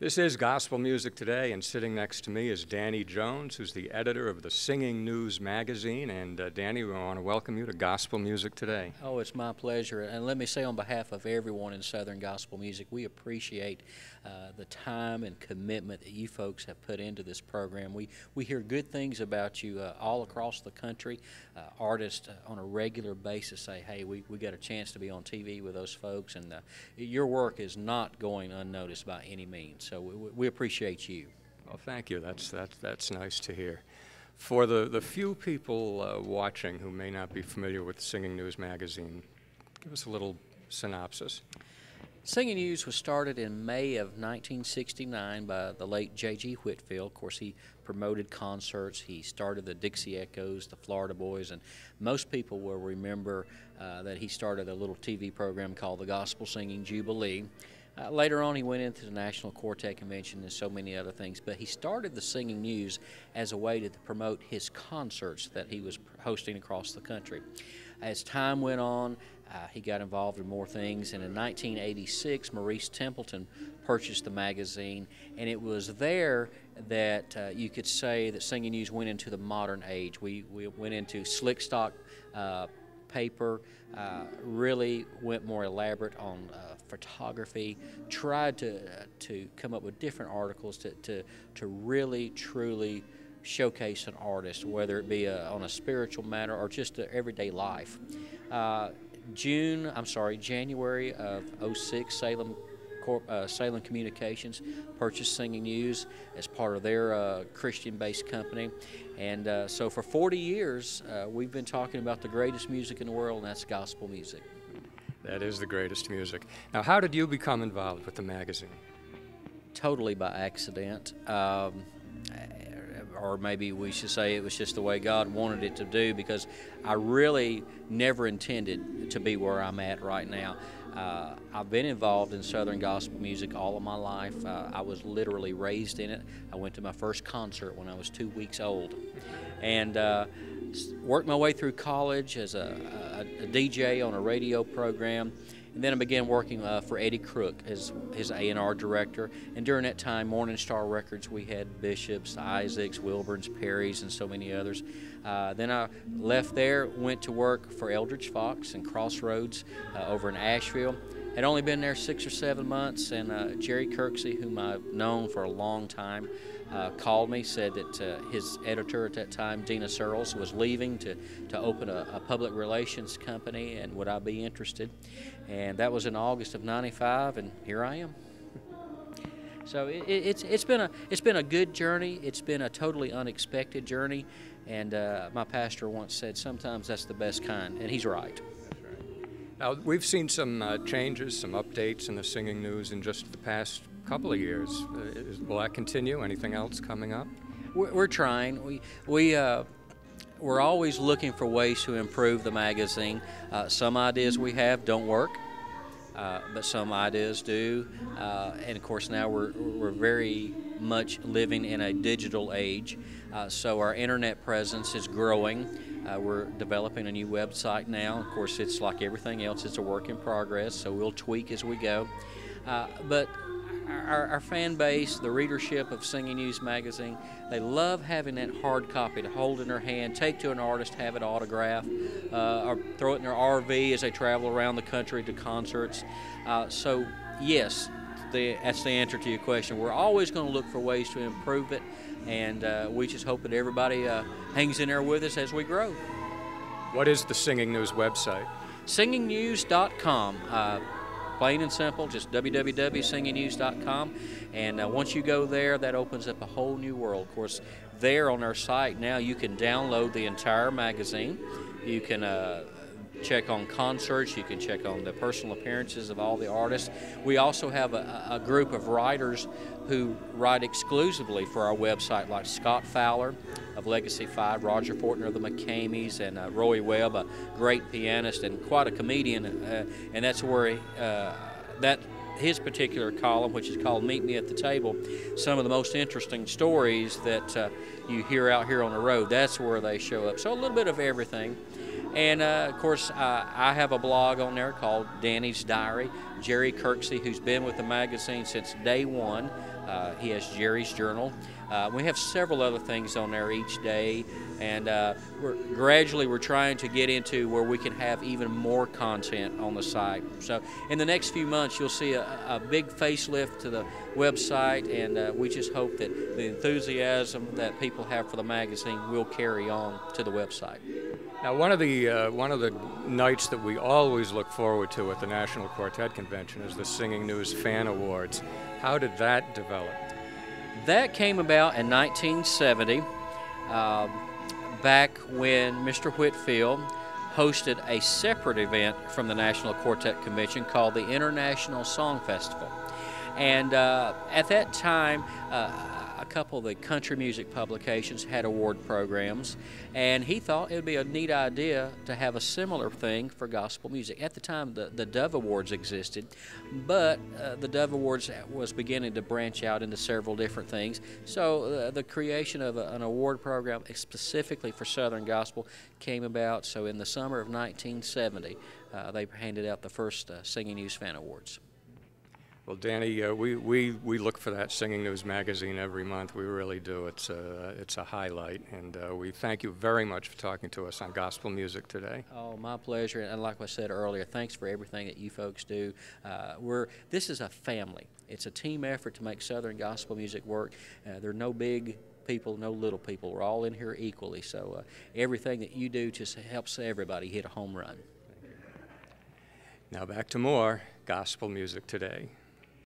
This is Gospel Music Today, and sitting next to me is Danny Jones, who's the editor of the Singing News magazine. And Danny, we want to welcome you to Gospel Music Today. Oh, it's my pleasure. And let me say on behalf of everyone in Southern Gospel Music, we appreciate the time and commitment that you folks have put into this program. We hear good things about you all across the country. Artists on a regular basis say, hey, we got a chance to be on TV with those folks, and your work is not going unnoticed by any means. So we appreciate you. Well, thank you. That's nice to hear. For the few people watching who may not be familiar with Singing News magazine, give us a little synopsis. Singing News was started in May of 1969 by the late J.G. Whitfield. Of course, he promoted concerts. He started the Dixie Echoes, the Florida Boys, and most people will remember that he started a little TV program called the Gospel Singing Jubilee. Later on, he went into the National Quartet Convention and so many other things, but he started the Singing News as a way to promote his concerts that he was hosting across the country. As time went on, he got involved in more things, and in 1986, Maurice Templeton purchased the magazine, and it was there that you could say that Singing News went into the modern age. We went into slick stock paper, really went more elaborate on photography, tried to come up with different articles to really, truly showcase an artist, whether it be on a spiritual matter or just everyday life. January of '06, Salem Communications purchased Singing News as part of their Christian-based company. And so for 40 years, we've been talking about the greatest music in the world, and that's gospel music. That is the greatest music. Now, how did you become involved with the magazine? Totally by accident. Or maybe we should say it was just the way God wanted it to do, because I really never intended to be where I'm at right now. I've been involved in Southern gospel music all of my life. I was literally raised in it. I went to my first concert when I was 2 weeks old, and worked my way through college as a DJ on a radio program. And then I began working for Eddie Crook as his A&R director. And during that time, Morning Star Records, we had Bishops, Isaacs, Wilburns, Perrys, and so many others. Then I left there, went to work for Eldridge Fox and Crossroads over in Asheville. Had only been there 6 or 7 months, and Jerry Kirksey, whom I've known for a long time, called me, said that his editor at that time, Dina Searles, was leaving to open a public relations company, and would I be interested? And that was in August of '95, and here I am. So it's been a good journey. It's been a totally unexpected journey, and my pastor once said, sometimes that's the best kind, and he's right. Now, we've seen some changes, some updates in the Singing News in just the past couple of years. Will that continue? Anything else coming up? We're trying. We're always looking for ways to improve the magazine. Some ideas we have don't work, but some ideas do. And of course now we're very much living in a digital age, so our internet presence is growing. We're developing a new website now. Of course, it's like everything else, it's a work in progress, so we'll tweak as we go. But our fan base, the readership of Singing News magazine, they love having that hard copy to hold in their hand, take to an artist, have it autographed, or throw it in their RV as they travel around the country to concerts. So yes, that's the answer to your question. We're always going to look for ways to improve it, and we just hope that everybody hangs in there with us as we grow. What is the Singing News website? SingingNews.com. Plain and simple, just www.singingnews.com. And once you go there, that opens up a whole new world. Of course, there on our site now you can download the entire magazine. You can check on concerts. You can check on the personal appearances of all the artists. We also have a group of writers who write exclusively for our website, like Scott Fowler of Legacy 5, Roger Fortner of the McCameys, and Roy Webb, a great pianist and quite a comedian. And that's where his particular column, which is called Meet Me at the Table, some of the most interesting stories that you hear out here on the road, that's where they show up. So a little bit of everything. And of course, I have a blog on there called Danny's Diary. Jerry Kirksey, who's been with the magazine since day one, he has Jerry's Journal. We have several other things on there each day, and we're trying to get into where we can have even more content on the site. So in the next few months, you'll see a big facelift to the website, and we just hope that the enthusiasm that people have for the magazine will carry on to the website. Now, one of the nights that we always look forward to at the National Quartet Convention is the Singing News Fan Awards. How did that develop? That came about in 1970, back when Mr. Whitfield hosted a separate event from the National Quartet Convention called the International Song Festival. And at that time, a couple of the country music publications had award programs, and he thought it would be a neat idea to have a similar thing for gospel music. At the time, the Dove Awards existed, but the Dove Awards was beginning to branch out into several different things. So the creation of an award program specifically for Southern Gospel came about. So in the summer of 1970, they handed out the first Singing News Fan Awards. Well, Danny, we look for that Singing News magazine every month. We really do. It's a highlight, and we thank you very much for talking to us on gospel music today. Oh, my pleasure. And like I said earlier, thanks for everything that you folks do. This is a family. It's a team effort to make Southern gospel music work. There are no big people, no little people. We're all in here equally. So everything that you do just helps everybody hit a home run. Now back to more gospel music today.